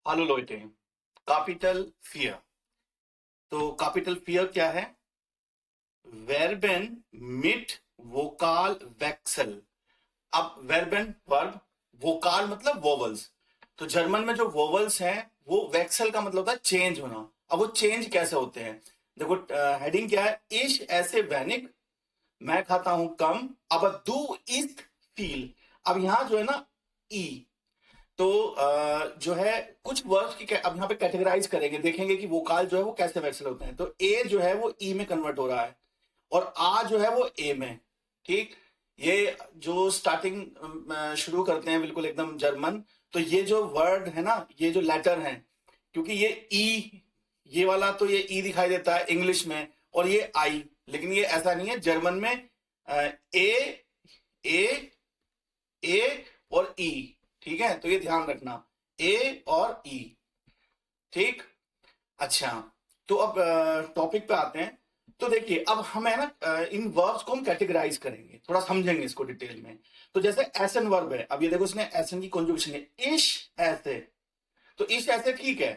Hallo Leute, Capital Fear। तो capital fear क्या है? Verben mit vocal wechsel। अब verben वर्ब, वोकाल मतलब वोवल्स। तो जर्मन में जो वोवल्स हैं वो वेक्सल का मतलब होता है चेंज होना। अब वो चेंज कैसे होते हैं? देखो, हेडिंग क्या है? इश ऐसे वैनिक, मैं खाता हूं कम। अब दू इस्ट फील। अब यहां जो है ना, ई, तो जो है कुछ वर्ड्स की अब यहाँ पे कैटेगराइज करेंगे, देखेंगे कि वोकाल जो है वो कैसे वेक्सल होते हैं। तो ए जो है वो ई में कन्वर्ट हो रहा है और आ जो है वो ए में। ठीक। ये जो स्टार्टिंग शुरू करते हैं बिल्कुल एकदम जर्मन। तो ये जो वर्ड है ना, ये जो लेटर है, क्योंकि ये ई, ये वाला तो ये ई दिखाई देता है इंग्लिश में, और ये आई, लेकिन ये ऐसा नहीं है जर्मन में। ए, ए, ए और ई। ठीक है, तो ये ध्यान रखना, ए और ई। ठीक। अच्छा, तो अब टॉपिक पे आते हैं। तो देखिए, अब हम है ना इन वर्ब्स को हम कैटेगराइज करेंगे, थोड़ा समझेंगे इसको डिटेल में। तो जैसे एसन वर्ब है, अब ये देखो इसने एसन की कॉन्जुगेशन है, इश ऐसे। तो इश ऐसे ठीक है,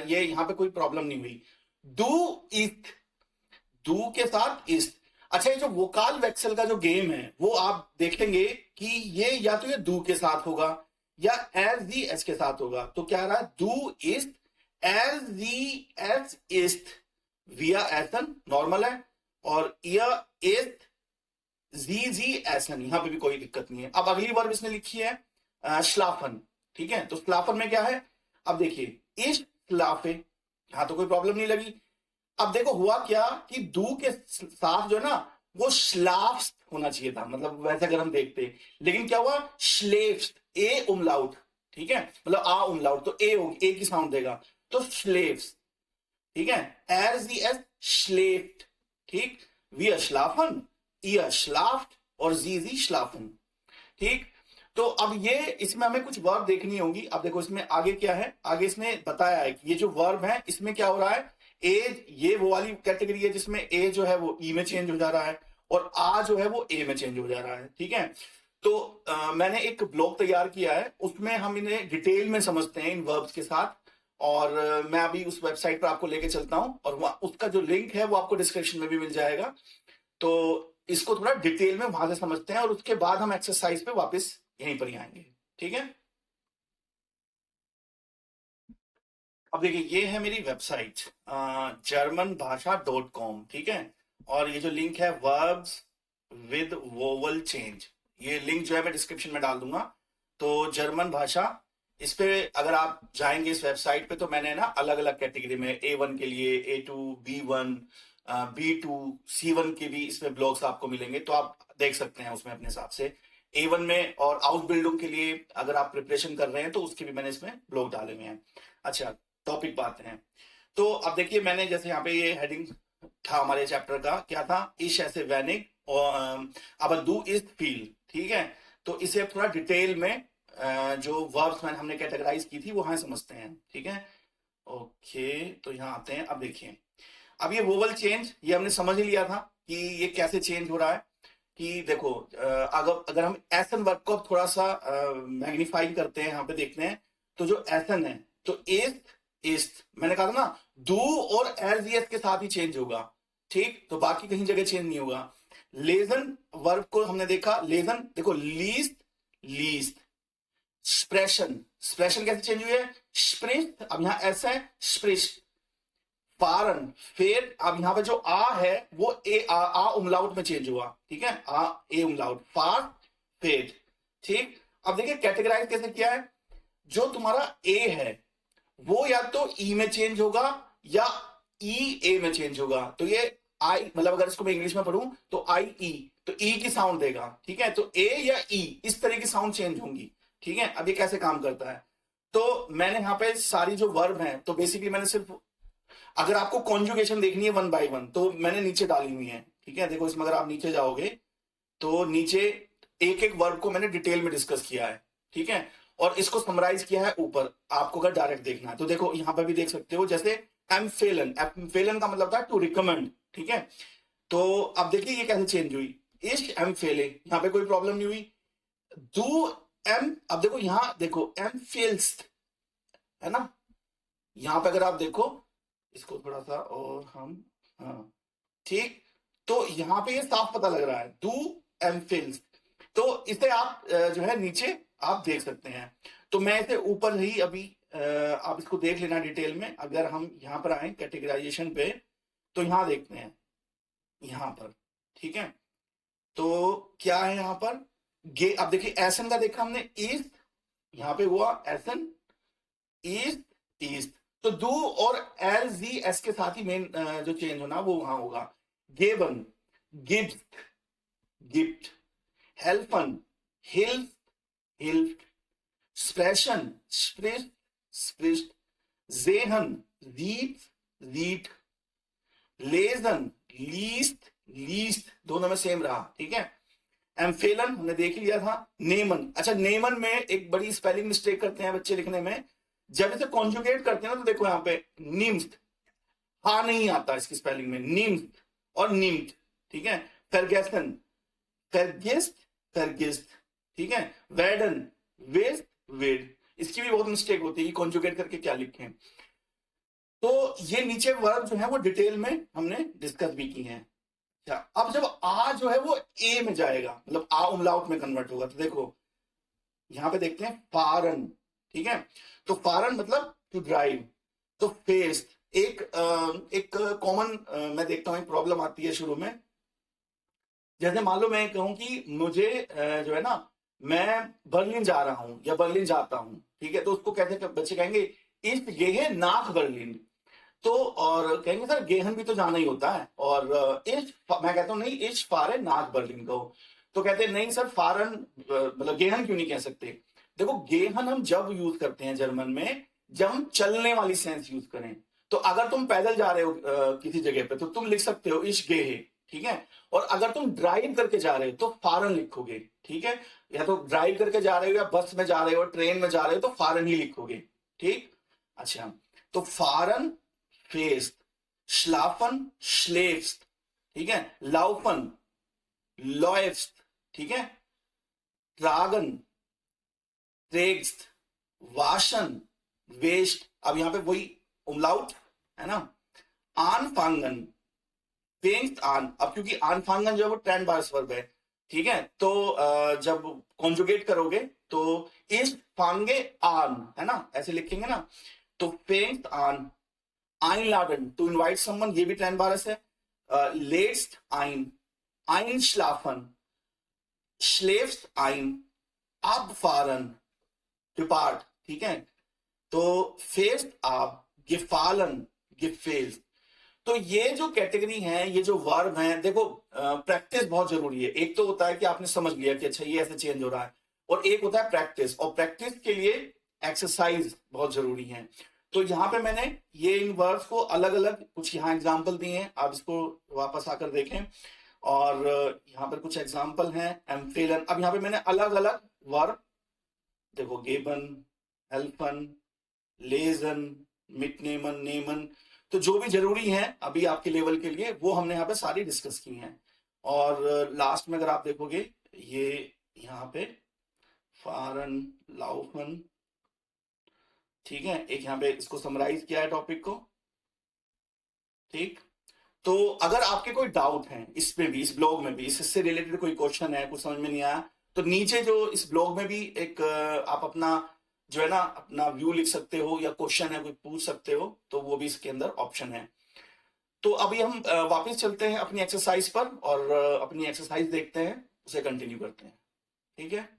ये यहां पे कोई प्रॉब्लम नहीं हुई। डू इथ, डू के साथ इस। अच्छा, ये जो वोकाल वेक्सल का जो गेम है वो आप देखेंगे कि ये या तो ये डू के साथ होगा या एज दी एस के साथ होगा। तो क्या रहा? डू इस्ट एज दी एस इस्ट विया एसन, नॉर्मल है। और या इस्ट जी जी एसन, यहां पे भी कोई दिक्कत नहीं है। अब अगली वर्ब इसने लिखी है श्लाफन। ठीक है, तो श्लाफन में क्या है? अब देखिए, इस श्लाफे, यहां तो कोई प्रॉब्लम नहीं लगी। अब देखो हुआ क्या कि दू के साथ जो है ना वो श्लाफ्स होना चाहिए था, मतलब वैसे अगर हम देखते, लेकिन क्या हुआ? श्लेफ्स, ए उमलाउट। ठीक है, मतलब आ उमलाउट, तो ए होगी, ए की साउंड देगा, तो श्लेफ्स। ठीक है, एज दी एस श्लेफ्ट। ठीक, वी श्लाफन, ई श्लाफ्ट और जी श्लाफन। ठीक। तो अब ये इसमें हमें कुछ वर्ब देखनी होंगी। अब देखो इसमें आगे क्या है, आगे इसने बताया है कि ये जो वर्ब है इसमें क्या हो रहा है। ए, ये वो वाली कैटेगरी है जिसमें ए जो है वो ई में चेंज हो जा रहा है और आ जो है वो ए में चेंज हो जा रहा है। ठीक है, तो मैंने एक ब्लॉग तैयार किया है, उसमें हम इन्हें डिटेल में समझते हैं इन वर्ब्स के साथ। और मैं अभी उस वेबसाइट पर आपको लेके चलता हूं और उसका जो लिंक है वो आपको डिस्क्रिप्शन में भी मिल जाएगा। तो इसको थोड़ा डिटेल में वहां से समझते हैं और उसके बाद हम एक्सरसाइज पे वापस यहीं पर ही आएंगे। ठीक है, अब देखिए ये है मेरी वेबसाइट germanbhasha.com। ठीक है, और ये जो लिंक है वर्ब्स विद वोवल चेंज, ये लिंक जो है मैं डिस्क्रिप्शन में डाल दूंगा। तो जर्मन भाषा, इस पे अगर आप जाएंगे इस वेबसाइट पे, तो मैंने ना अलग अलग कैटेगरी में A1 के लिए, A2, B1, B2, C1 के भी इसमें ब्लॉग्स आपको मिलेंगे, तो आप देख सकते हैं उसमें अपने हिसाब से। A1 में और आउट बिल्डिंग के लिए अगर आप प्रिपरेशन कर रहे हैं तो उसके भी मैंने इसमें ब्लॉग डाले हुए हैं। अच्छा, टॉपिक पे आते हैं। तो अब देखिए, मैंने जैसे यहाँ पे ये हेडिंग था हमारे चैप्टर का, क्या था? इश ऐसे वैनिक और अब डू इज फील। ठीक है, तो इसे अब थोड़ा डिटेल में जो वर्ब्स मैंने हमने कैटेगराइज की थी वो यहाँ समझते हैं। ठीक है, ओके, तो यहाँ आते हैं। अब देखिए, अब ये वोवल चेंज ये हमने समझ ही लिया था कि ये कैसे चेंज हो रहा है। कि देखो, अगर अगर हम एसन वर्ब को अब थोड़ा सा मैग्नीफाई करते हैं, यहाँ पे देखते हैं। तो जो एसन है, तो इस्ट, इस्ट मैंने कहा था ना, डू और एज एस के साथ ही चेंज होगा। ठीक, तो बाकी कहीं जगह चेंज नहीं होगा। लेजन वर्ब को हमने देखा, लेजन देखो, लीस्ट, लीस्ट। स्प्रेशन, स्प्रेशन कैसे चेंज हुई है? स्प्रिस्ट, अब यहां एस है, स्प्रिस्ट। फारन, फेर, अब यहां पे जो आ है वो आ उमलाउट में चेंज हुआ। ठीक है, आ ए उमलाउट, फार, फेड। ठीक, अब देखिए कैटेगराइज कैसे किया है। जो तुम्हारा ए है वो या तो ई में चेंज होगा या ई ए में चेंज होगा। तो ये आई, मतलब अगर इसको मैं इंग्लिश में पढ़ूं तो आई ई, तो ई की साउंड देगा। ठीक है, तो ए या ई इस तरह की साउंड चेंज होंगी। ठीक है, अब ये कैसे काम करता है? तो मैंने यहाँ पे सारी जो वर्ब हैं, तो बेसिकली मैंने सिर्फ, अगर आपको कॉन्जुगेशन देखनी है वन बाय वन तो मैंने नीचे डाली हुई है। ठीक है, देखो इसमें अगर आप नीचे जाओगे तो नीचे एक एक वर्ब को मैंने डिटेल में डिस्कस किया है। ठीक है, और इसको समराइज किया है ऊपर, आपको अगर डायरेक्ट देखना है तो देखो यहां पर भी देख सकते हो। जैसे एम्फेलन, एम्फेलन का मतलब था टू रिकमेंड। ठीक है, तो अब देखिए ये कैसे चेंज हुई। इश्क एम्फेले, यहां पे कोई प्रॉब्लम नहीं हुई। डू एम, अब देखो यहां देखो, एम्फेल्स है ना, यहां पे अगर आप देखो, इसको थोड़ा सा और हम, हाँ ठीक, तो यहाँ पे ये साफ पता लग रहा है, डू एमफिल्स। तो इसे आप जो है नीचे आप देख सकते हैं। तो मैं इसे ऊपर ही अभी आप इसको देख लेना डिटेल में। अगर हम यहाँ पर आए कैटेगराइजेशन पे, तो यहाँ देखते हैं, यहाँ पर, ठीक है। तो क्या है यहाँ पर, गे, अब देखिए एसन का देखा हमने, ईस्ट, यहाँ पे हुआ एसन, ईस्ट ईस्ट। तो दो और एल जी एस के साथ ही मेन जो चेंज होना वो वहां होगा। गेबन, गिफ्ट, गिफ्ट, हेल्फन, हिल्फ, हिल्फ, स्प्रेशन, स्प्रिस्ट, स्प्रिस्ट, जेहन, रीट, रीट, लेजन, लीस्ट, लीस्ट, दोनों में सेम रहा, ठीक है। एम्फेलन हमने देख लिया था। नेमन, अच्छा नेमन में एक बड़ी स्पेलिंग मिस्टेक करते हैं बच्चे लिखने में, जब इसे कॉन्जुगेट करते हैं ना, तो देखो यहां पे निम्थ, हा नहीं आता इसकी स्पेलिंग में, निम्थ और निम्थ, ठीक है। फेरगेसन, फेरगिस्ट, फेरगिस्ट, ठीक है। वेडन, वेस्ट, वेड, इसकी भी बहुत मिस्टेक होती है कि कॉन्जुगेट करके क्या लिखें। तो ये नीचे वर्ब जो है वो डिटेल में हमने डिस्कस भी की हैं। अच्छा, अब जब आ जो है वो ए में जाएगा, मतलब आ उमलाउट में कन्वर्ट होगा, तो देखो यहां पे देखते हैं फारन, ठीक है। तो फारन मतलब टू ड्राइव। तो फेस्ट, एक कॉमन मैं देखता हूं एक प्रॉब्लम आती है शुरू में। जैसे मान लो मैं कहूं कि मुझे जो है ना, मैं बर्लिन जा रहा हूं या बर्लिन जाता हूं, ठीक है। तो उसको कैसे बच्चे कहेंगे, इस गेहे नाक बर्लिन। तो और कहेंगे सर गेहन भी तो जाना ही होता है, और इस, मैं कहता हूं नहीं, इस फारे नाक बर्लिन कहो। तो कहते हैं नहीं सर फारन, मतलब गेहन क्यों नहीं कह सकते। देखो गेहन हम जब यूज करते हैं जर्मन में, जब हम चलने वाली सेंस यूज करें। तो अगर तुम पैदल जा रहे हो किसी जगह पे, तो तुम लिख सकते हो इश गेहे, ठीक है। और अगर तुम ड्राइव करके जा रहे हो तो फारन लिखोगे, ठीक है। या तो ड्राइव करके जा रहे हो, या बस में जा रहे हो, ट्रेन में जा रहे हो, तो फारन ही लिखोगे, ठीक। अच्छा, तो फारन फेस्ट, श्लाफन श्लेफ्स्ट, ठीक है। लाउफन लॉयफ्स्ट, ठीक है। ट्रागन ट्रेग्स्ट, वाशन वेस्ट। अब यहां पे वही उमलाउट है ना। आनफांगन, फेंग्स्ट आन, अब क्योंकि आनफांगन जो है वो ट्रेंड बार्स वर्ब है, ठीक है। तो जब कॉन्जुगेट करोगे तो इस फांगे आन, है ना, ऐसे लिखेंगे ना। तो फेंग्स्ट आन, einladen, to invite someone, ये भी ट्रेन बारस है। लेट्स्ट आइन, einschlafen, schläfst ein, abfahren, depart, ठीक है। तो फेस्ट आप, gefallen, gefällt। तो ये जो कैटेगरी है, ये जो वर्ब है, देखो प्रैक्टिस बहुत जरूरी है। एक तो होता है कि आपने समझ लिया कि अच्छा ये ऐसे चेंज हो रहा है, और एक होता है प्रैक्टिस, और प्रैक्टिस के लिए एक्सरसाइज बहुत जरूरी है। तो यहाँ पे मैंने ये इन वर्ब्स को अलग अलग कुछ यहाँ एग्जाम्पल दिए हैं, आप इसको वापस आकर देखें। और यहाँ पर कुछ एग्जाम्पल हैं, एम्फेलन। अब यहाँ पे मैंने अलग अलग वर्ब देखो, गेबन, हेल्फन, लेजन, मिटनेमन, नेमन, तो जो भी जरूरी है अभी आपके लेवल के लिए, वो हमने यहाँ पे सारी डिस्कस की हैं। और लास्ट में अगर आप देखोगे, ये यहाँ पे फारन, लाउफन, ठीक है। एक यहाँ पे इसको समराइज किया है टॉपिक को, ठीक। तो अगर आपके कोई डाउट है इसमें भी, इस ब्लॉग में भी, इससे रिलेटेड कोई क्वेश्चन है, कुछ समझ में नहीं आया, तो नीचे जो इस ब्लॉग में भी एक आप अपना जो है ना अपना व्यू लिख सकते हो, या क्वेश्चन है कोई पूछ सकते हो, तो वो भी इसके अंदर ऑप्शन है। तो अभी हम वापस चलते हैं अपनी एक्सरसाइज पर, और अपनी एक्सरसाइज देखते हैं, उसे कंटिन्यू करते हैं, ठीक है।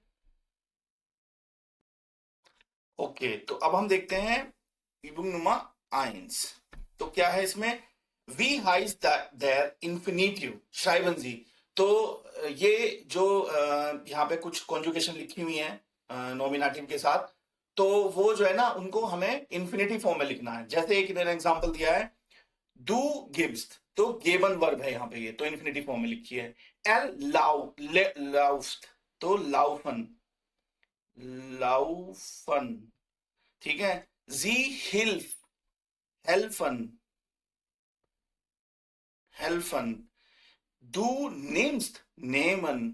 ओके, तो अब हम देखते हैं Übung Nummer 1। तो क्या है इसमें, वी हाइज देयर इन्फिनिटिव श्राइबन जी। तो ये जो यहाँ पे कुछ कॉन्जुगेशन लिखी हुई है नॉमिनेटिव के साथ, तो वो जो है ना उनको हमें इन्फिनिटिव फॉर्म में लिखना है। जैसे एक इन्होंने एग्जांपल दिया है, डू गिव्स, तो गेबन वर्ब है यहाँ पे, ये तो इन्फिनिटिव फॉर्म में लिखी है। एल लाउ, लाउस्ट, तो लाउफन, लाउफन, ठीक है। जी हिल्फ, हेल्फन, हेल्फन। डू निम्स्ट, नेमन।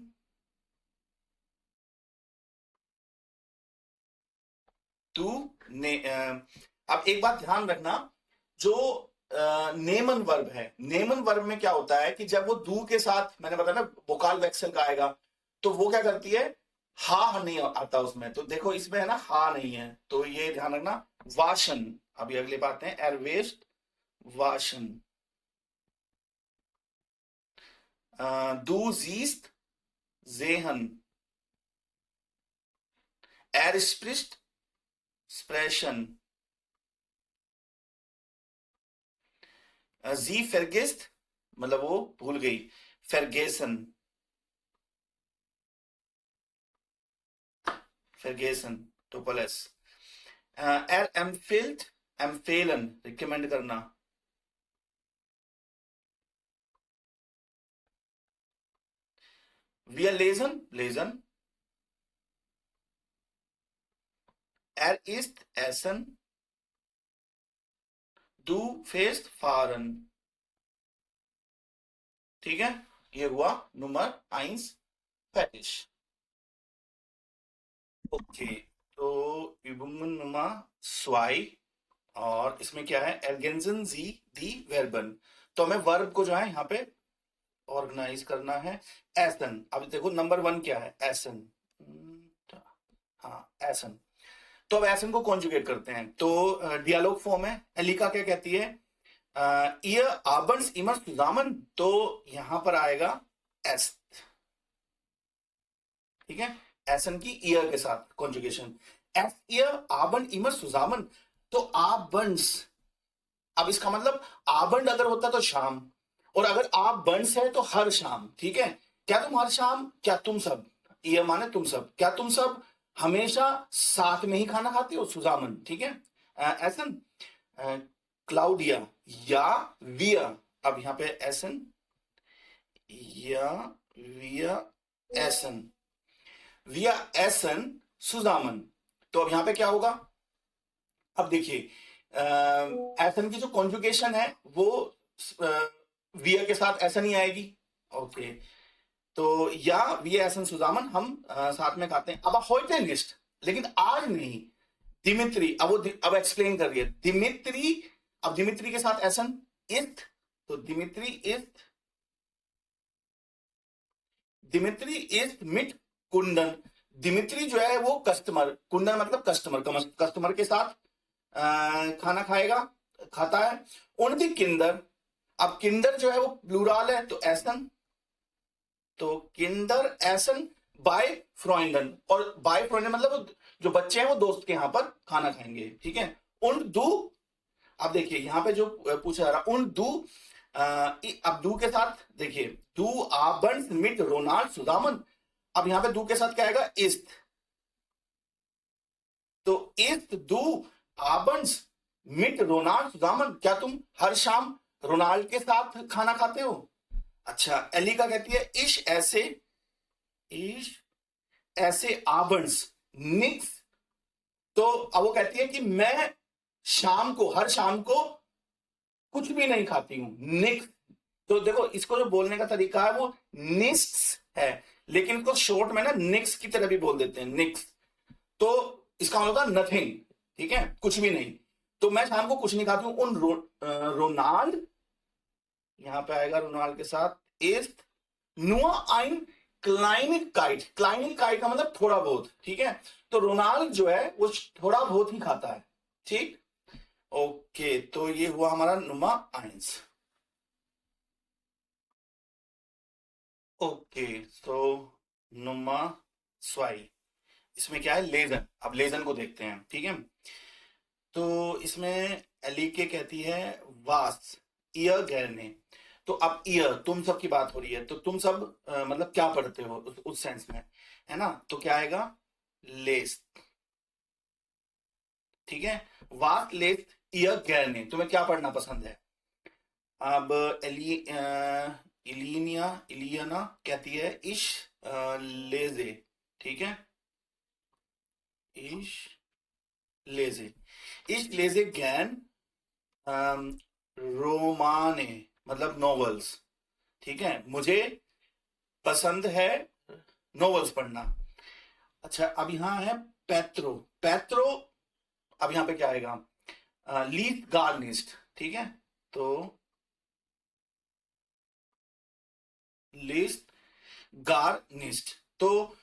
टू ने अब एक बात ध्यान रखना, जो नेमन वर्ब है, नेमन वर्ब में क्या होता है कि जब वो दू के साथ, मैंने बताया ना वोकाल वेक्सल का आएगा, तो वो क्या करती है, हा नहीं आता उसमें। तो देखो इसमें है ना हा नहीं है, तो ये ध्यान रखना। वाशन, अभी अगले बात है, एरवेस्ट वाशन। दू जीस्ट जेहन, एरस्प्रिस्ट स्प्रेशन, जी फेरगिस्ट मतलब वो भूल गई, फेरगेसन, फेरगेसन ट्रिपल एस। एर एमफिल्ड, एमफेलन रिकमेंड करना। वियर लेजन, लेजन। एर इस्ट एसन, डू फेस्ट फारन। ठीक है, ये हुआ नंबर आइंस फैटिश। ओके, तो übungen Nummer 2, और इसमें क्या है, ergänzen Sie die Verben। तो हमें वर्ब को जो है यहाँ पे ऑर्गेनाइज करना है। एसन, अब देखो नंबर 1 क्या है, एसन। हाँ एसन। तो अब एसन को कॉन्जुगेट करते हैं, तो डियालॉग फॉर्म है। एलिका क्या कहती है, ihr abends immer zusammen, तो यहां पर आएगा एस। ठीक है, एसन की ईयर के साथ कॉन्जुगेशन, एस ईयर आबंड इमर सुजामन। तो आबंड्स, अब इसका मतलब आबंड अगर होता तो शाम, और अगर आप बंड्स है तो हर शाम। ठीक है, क्या तुम हर शाम, क्या तुम सब, ये माने तुम सब, क्या तुम सब हमेशा साथ में ही खाना खाते हो, सुजामन। ठीक है, एसन। क्लाउडिया या विया, अब यहां पे एसन या विया एसन, विया एसन सुजामन। तो अब यहां पे क्या होगा, अब देखिए एसन की जो कॉन्जुगेशन है वो विया के साथ ऐसा नहीं आएगी। ओके, तो या विया एसन सुजामन हम साथ में खाते हैं। अब heute nicht, लेकिन आज नहीं। दिमित्री, अब वो अब एक्सप्लेन कर रही है, दिमित्री, अब दिमित्री के साथ एसन इथ, तो दिमित्री इथ, दिमित्री इज मिट कुंदन। दिमित्री जो है वो कस्टमर, कुंदन मतलब कस्टमर, कस्टमर के साथ खाना खाएगा, खाता है। उनकी किंडर, अब किंडर जो है वो प्लूरल है, तो एसन, तो किंडर एसन बाय फ्रॉइंडन, और बाय फ्रॉइंडन मतलब जो बच्चे हैं वो दोस्त के यहां पर खाना खाएंगे। ठीक है, उन दू, अब देखिए यहां पे जो पूछा जा रहा, उन दू, अब दू के साथ देखिए, दू आबंड मिट रोनाल्ड सुदामन। अब यहां पे दू के साथ क्या आएगा, इस्त, तो इस्त दू आबंड मिट रोनाल्ड सुदामन, क्या तुम हर शाम रोनाल्ड के साथ खाना खाते हो। अच्छा, एलिका कहती है इश ऐसे आबंड्स निक्स, तो अब वो कहती है कि मैं शाम को, हर शाम को कुछ भी नहीं खाती हूं, निक्स। तो देखो इसको जो बोलने का तरीका है वो निक्स है, लेकिन इसको शॉर्ट में ना निक्स की तरह भी बोल देते हैं, निक्स। तो इसका मतलब होता है नथिंग। ठीक है, कुछ भी नहीं। तो मैं शाम को कुछ नहीं खाती हूं, उन रोनाल्ड, यहां पे आएगा रोनाल्ड के साथ इस्ट, नुआ आइन क्लाइनिक काइट, क्लाइनिक काइट का मतलब थोड़ा बहुत। ठीक है, तो रोनाल्ड जो है वो थोड़ा बहुत ही खाता है। ठीक, ओके, तो ये हुआ हमारा नुमा आइंस। ओके, तो नुमा स्वाई, इसमें क्या है, लेजन। अब लेजन को देखते हैं। ठीक है, तो इसमें एलिके कहती है वास ईयर गहरने। तो अब ईयर, तुम सब की बात हो रही है, तो तुम सब मतलब क्या पढ़ते हो उस सेंस में, है ना, तो क्या आएगा, लेस। ठीक है, वास लेस ईयर गहरने, तुम्हें क्या पढ़ना पसंद है। अब इलिनिया, इलियना कहती है इश लेजे। ठीक है, इश लेजे, इश लेजे गैन रोमाने मतलब नॉवेल्स। ठीक है, मुझे पसंद है नॉवेल्स पढ़ना। अच्छा, अब यहां है पैत्रो, पैत्रो, अब यहां पे क्या आएगा, लीस्ट गार निस्ट, ठीक है। तो लीस्ट गार निस्ट, तो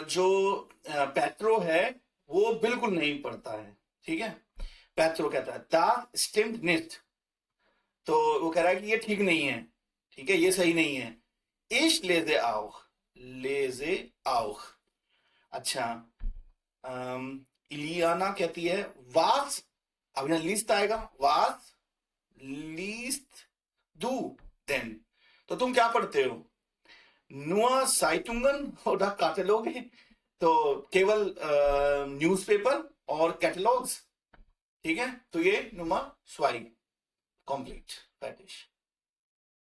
जो पेट्रो है वो बिल्कुल नहीं पढ़ता है, ठीक है। पेट्रो कहता है दा स्टिम्ड निस्ट, तो वो कह रहा है कि ये ठीक नहीं है, ठीक है, ये सही नहीं है। इश लेजे auch, लेजे auch। अच्छा, इलियाना कहती है वास, अब यहाँ लिस्ट आएगा, वास लीस्ट दू देन, तो तुम क्या पढ़ते हो? नुआ साइटुंगन और कैटलॉग, तो केवल न्यूज़पेपर और कैटलॉग्स, ठीक है। तो ये नुमा स्वाइग कंप्लीट फैटिश।